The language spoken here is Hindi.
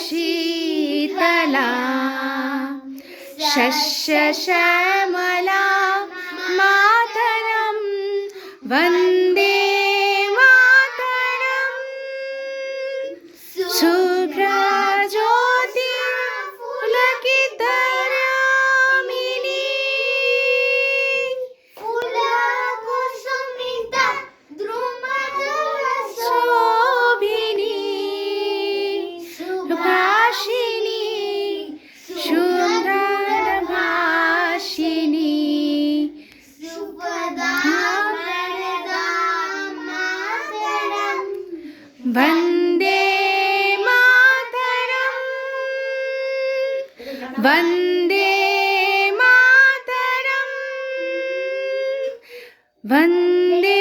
शीतला शस्यश्यामला मातरं वन्दे मातरं शुभ्रज्योति पुलकितयामिनी फुलकुसुमिता शोभिनी सुभाषिणी सुन्दरभाषिणी वन्दे मातरं वन्दे मातरं वन्दे